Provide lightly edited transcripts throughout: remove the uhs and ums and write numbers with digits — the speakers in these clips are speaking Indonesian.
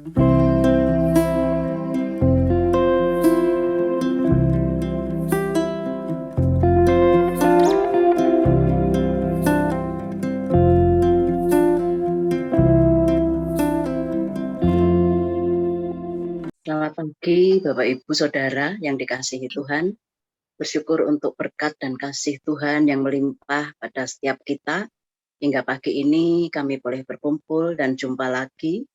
Selamat pagi Bapak Ibu Saudara yang dikasihi Tuhan. Bersyukur untuk berkat dan kasih Tuhan yang melimpah pada setiap kita. Hingga pagi ini kami boleh berkumpul dan jumpa lagi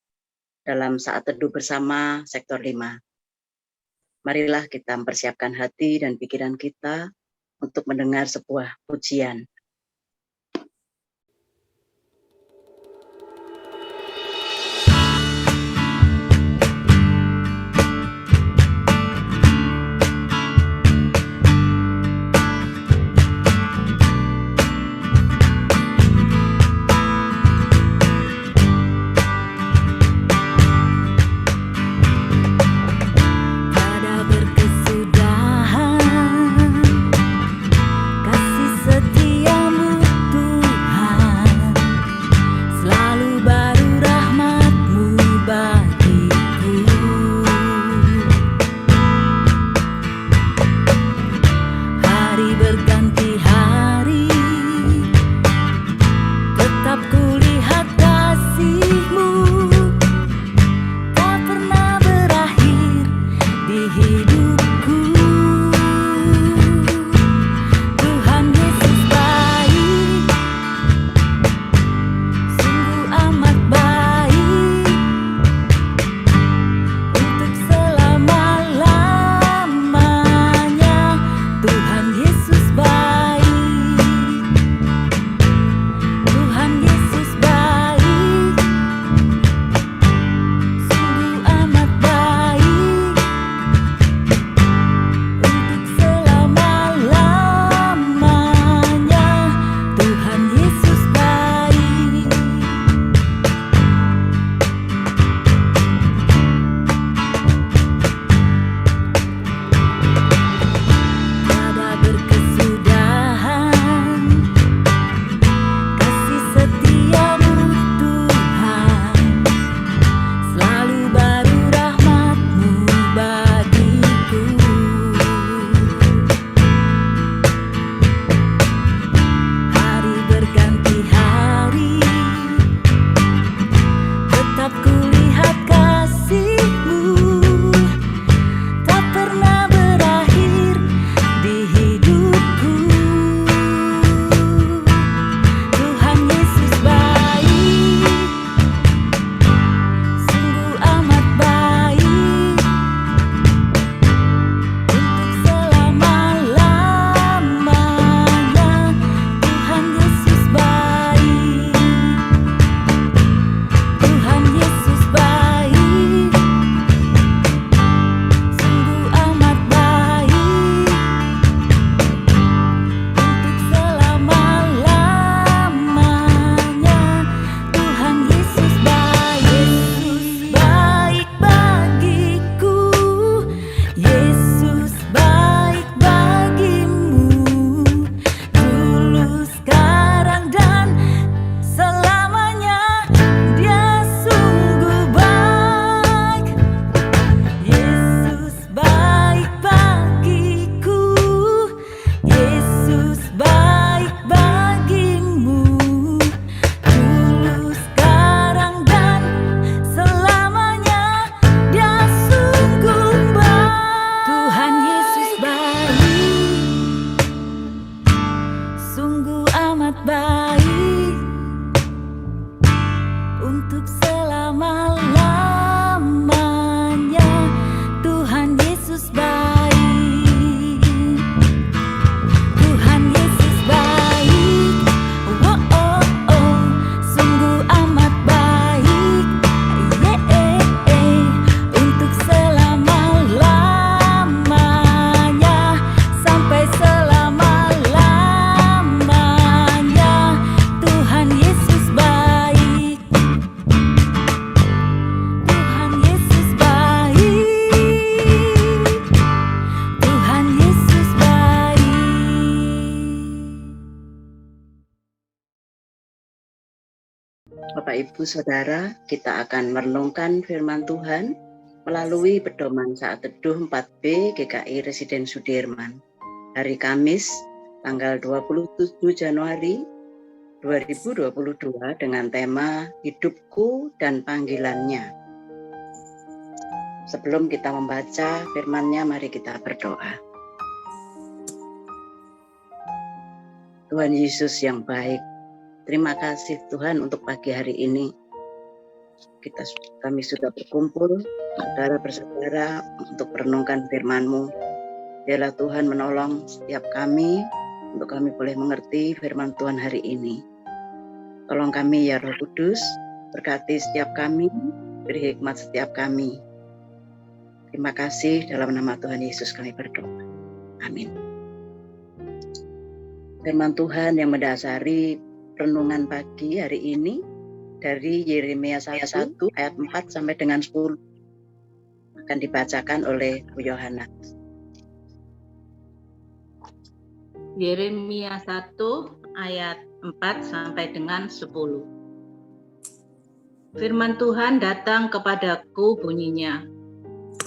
dalam saat teduh bersama Sektor 5. Marilah kita mempersiapkan hati dan pikiran kita untuk mendengar sebuah pujian. Pada berkesudahan, kasih setia Bapak, Ibu, Saudara, kita akan merenungkan firman Tuhan melalui pedoman saat teduh 4B GKI Residen Sudirman. Hari Kamis, tanggal 27 Januari 2022 dengan tema Hidupku dan Panggilannya. Sebelum kita membaca firman-Nya, mari kita berdoa. Tuhan Yesus yang baik, terima kasih Tuhan untuk pagi hari ini. Kami sudah berkumpul, saudara bersaudara, untuk merenungkan firman-Mu. Biarlah Tuhan menolong setiap kami, untuk kami boleh mengerti firman Tuhan hari ini. Tolong kami ya Roh Kudus, berkati setiap kami, beri hikmat setiap kami. Terima kasih, dalam nama Tuhan Yesus kami berdoa. Amin. Firman Tuhan yang mendasari renungan pagi hari ini dari Yeremia 1 ayat 4 sampai dengan 10 akan dibacakan oleh Bu Yohana. Yeremia 1 ayat 4 sampai dengan 10. Firman Tuhan datang kepadaku bunyinya,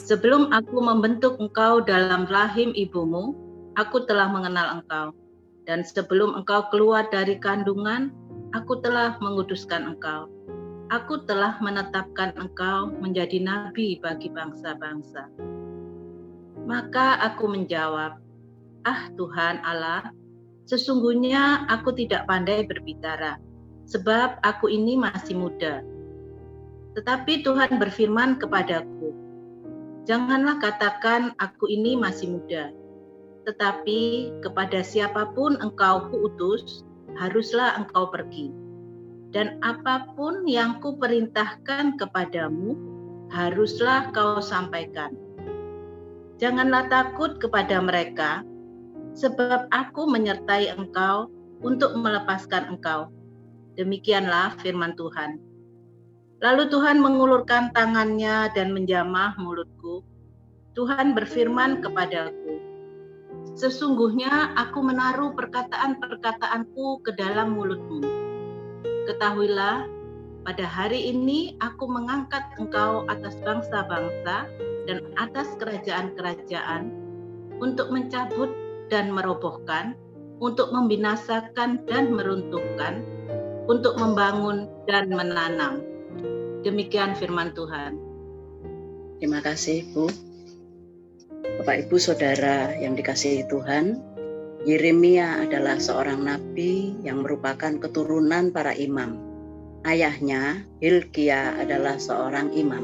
sebelum aku membentuk engkau dalam rahim ibumu, aku telah mengenal engkau. Dan sebelum engkau keluar dari kandungan, aku telah menguduskan engkau. Aku telah menetapkan engkau menjadi nabi bagi bangsa-bangsa. Maka aku menjawab, ah Tuhan Allah, sesungguhnya aku tidak pandai berbicara, sebab aku ini masih muda. Tetapi Tuhan berfirman kepadaku, janganlah katakan aku ini masih muda, tetapi kepada siapapun engkau kuutus, haruslah engkau pergi. Dan apapun yang kuperintahkan kepadamu, haruslah kau sampaikan. Janganlah takut kepada mereka, sebab aku menyertai engkau untuk melepaskan engkau. Demikianlah firman Tuhan. Lalu Tuhan mengulurkan tangannya dan menjamah mulutku. Tuhan berfirman kepadaku, sesungguhnya aku menaruh perkataan-perkataanku ke dalam mulutmu. Ketahuilah, pada hari ini aku mengangkat engkau atas bangsa-bangsa dan atas kerajaan-kerajaan untuk mencabut dan merobohkan, untuk membinasakan dan meruntuhkan, untuk membangun dan menanam. Demikian firman Tuhan. Terima kasih, Bu. Bapak, Ibu, Saudara yang dikasihi Tuhan, Yeremia adalah seorang nabi yang merupakan keturunan para imam. Ayahnya, Hilkia, adalah seorang imam.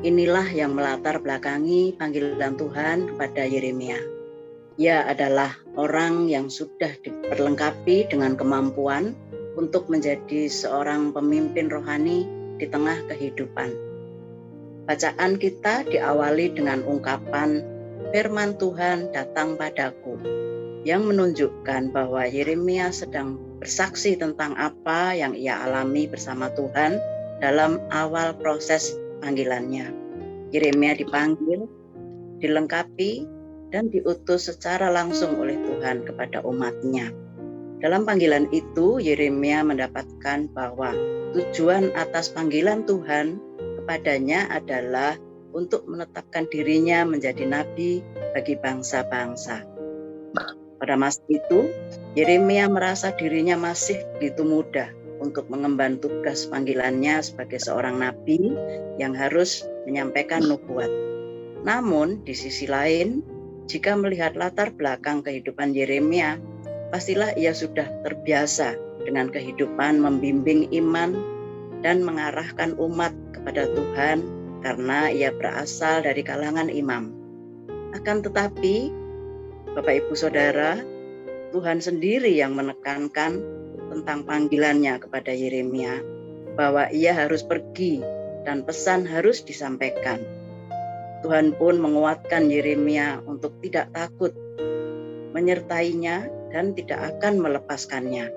Inilah yang melatar belakangi panggilan Tuhan kepada Yeremia. Ia adalah orang yang sudah diperlengkapi dengan kemampuan untuk menjadi seorang pemimpin rohani di tengah kehidupan. Bacaan kita diawali dengan ungkapan firman Tuhan datang padaku, yang menunjukkan bahwa Yeremia sedang bersaksi tentang apa yang ia alami bersama Tuhan dalam awal proses panggilannya. Yeremia dipanggil, dilengkapi, dan diutus secara langsung oleh Tuhan kepada umatnya. Dalam panggilan itu, Yeremia mendapatkan bahwa tujuan atas panggilan Tuhan kepadanya adalah untuk menetapkan dirinya menjadi nabi bagi bangsa-bangsa. Pada masa itu, Yeremia merasa dirinya masih begitu muda untuk mengemban tugas panggilannya sebagai seorang nabi yang harus menyampaikan nubuat. Namun, di sisi lain, jika melihat latar belakang kehidupan Yeremia, pastilah ia sudah terbiasa dengan kehidupan membimbing iman dan mengarahkan umat kepada Tuhan karena ia berasal dari kalangan imam. Akan tetapi, Bapak, Ibu, Saudara, Tuhan sendiri yang menekankan tentang panggilannya kepada Yeremia, bahwa ia harus pergi dan pesan harus disampaikan. Tuhan pun menguatkan Yeremia untuk tidak takut, menyertainya dan tidak akan melepaskannya.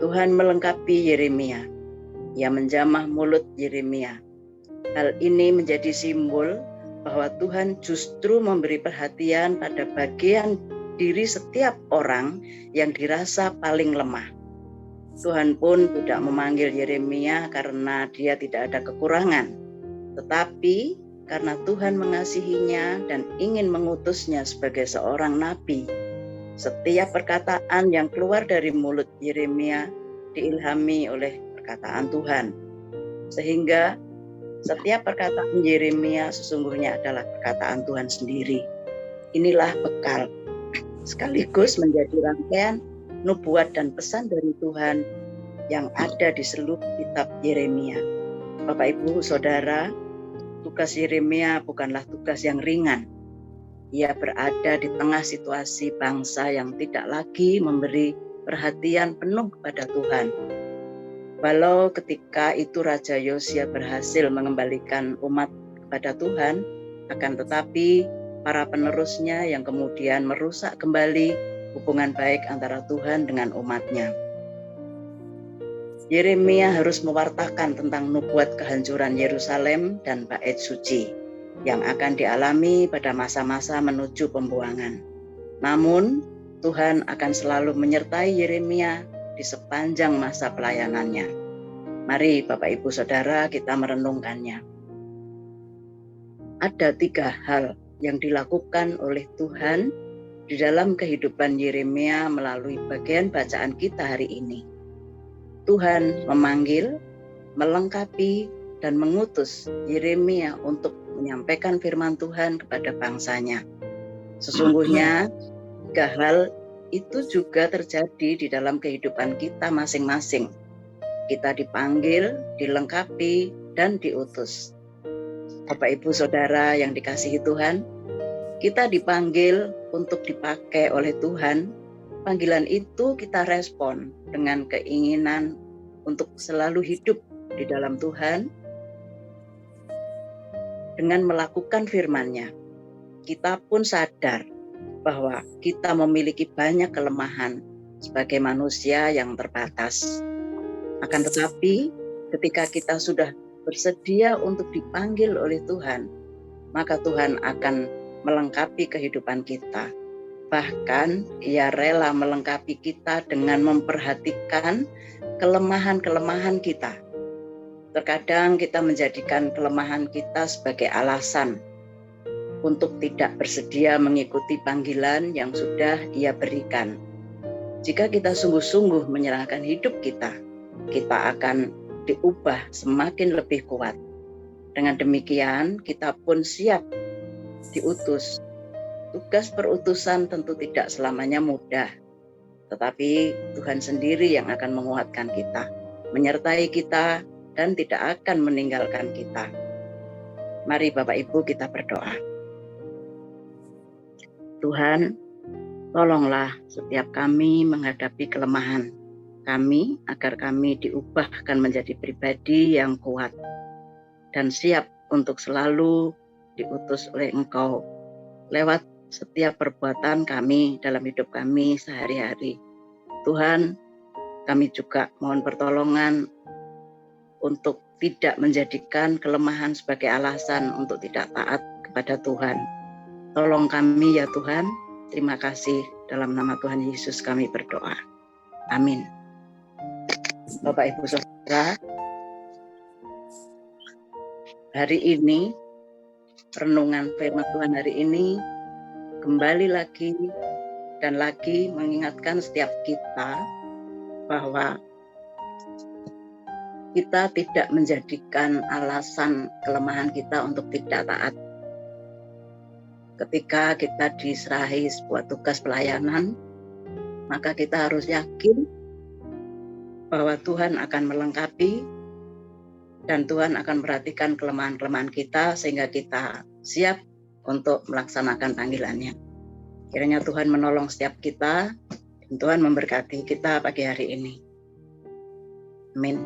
Tuhan melengkapi Yeremia. Ia menjamah mulut Yeremia. Hal ini menjadi simbol bahwa Tuhan justru memberi perhatian pada bagian diri setiap orang yang dirasa paling lemah. Tuhan pun tidak memanggil Yeremia karena dia tidak ada kekurangan, tetapi karena Tuhan mengasihinya dan ingin mengutusnya sebagai seorang nabi. Setiap perkataan yang keluar dari mulut Yeremia diilhami oleh perkataan Tuhan, sehingga setiap perkataan Yeremia sesungguhnya adalah perkataan Tuhan sendiri. Inilah bekal sekaligus menjadi rangkaian nubuat dan pesan dari Tuhan yang ada di seluruh kitab Yeremia. Bapak, Ibu, Saudara, tugas Yeremia bukanlah tugas yang ringan. Ia berada di tengah situasi bangsa yang tidak lagi memberi perhatian penuh kepada Tuhan. Walau ketika itu Raja Yosia berhasil mengembalikan umat kepada Tuhan, akan tetapi para penerusnya yang kemudian merusak kembali hubungan baik antara Tuhan dengan umatnya. Yeremia harus mewartakan tentang nubuat kehancuran Yerusalem dan Bait Suci yang akan dialami pada masa-masa menuju pembuangan. Namun, Tuhan akan selalu menyertai Yeremia di sepanjang masa pelayanannya. Mari Bapak Ibu Saudara kita merenungkannya. Ada 3 hal yang dilakukan oleh Tuhan di dalam kehidupan Yeremia melalui bagian bacaan kita hari ini. Tuhan memanggil, melengkapi, dan mengutus Yeremia untuk menyampaikan firman Tuhan kepada bangsanya. Sesungguhnya 3 hal itu juga terjadi di dalam kehidupan kita masing-masing. Kita dipanggil, dilengkapi, dan diutus. Bapak, Ibu, Saudara yang dikasihi Tuhan, kita dipanggil untuk dipakai oleh Tuhan. Panggilan itu kita respon dengan keinginan untuk selalu hidup di dalam Tuhan dengan melakukan firman-Nya. Kita pun sadar bahwa kita memiliki banyak kelemahan sebagai manusia yang terbatas. Akan tetapi ketika kita sudah bersedia untuk dipanggil oleh Tuhan, maka Tuhan akan melengkapi kehidupan kita. Bahkan Ia rela melengkapi kita dengan memperhatikan kelemahan-kelemahan kita. Terkadang kita menjadikan kelemahan kita sebagai alasan untuk tidak bersedia mengikuti panggilan yang sudah Ia berikan. Jika kita sungguh-sungguh menyerahkan hidup kita, kita akan diubah semakin lebih kuat. Dengan demikian, kita pun siap diutus. Tugas perutusan tentu tidak selamanya mudah, tetapi Tuhan sendiri yang akan menguatkan kita, menyertai kita, dan tidak akan meninggalkan kita. Mari Bapak Ibu kita berdoa. Tuhan, tolonglah setiap kami menghadapi kelemahan kami, agar kami diubahkan menjadi pribadi yang kuat dan siap untuk selalu diutus oleh Engkau lewat setiap perbuatan kami dalam hidup kami sehari-hari. Tuhan, kami juga mohon pertolongan untuk tidak menjadikan kelemahan sebagai alasan untuk tidak taat kepada Tuhan. Tolong kami ya Tuhan. Terima kasih, dalam nama Tuhan Yesus kami berdoa. Amin. Bapak Ibu Saudara, hari ini renungan firman Tuhan hari ini kembali lagi dan lagi mengingatkan setiap kita bahwa kita tidak menjadikan alasan kelemahan kita untuk tidak taat. Ketika kita diserahi sebuah tugas pelayanan, maka kita harus yakin bahwa Tuhan akan melengkapi dan Tuhan akan perhatikan kelemahan-kelemahan kita sehingga kita siap untuk melaksanakan panggilannya. Kiranya Tuhan menolong setiap kita dan Tuhan memberkati kita pagi hari ini. Amin.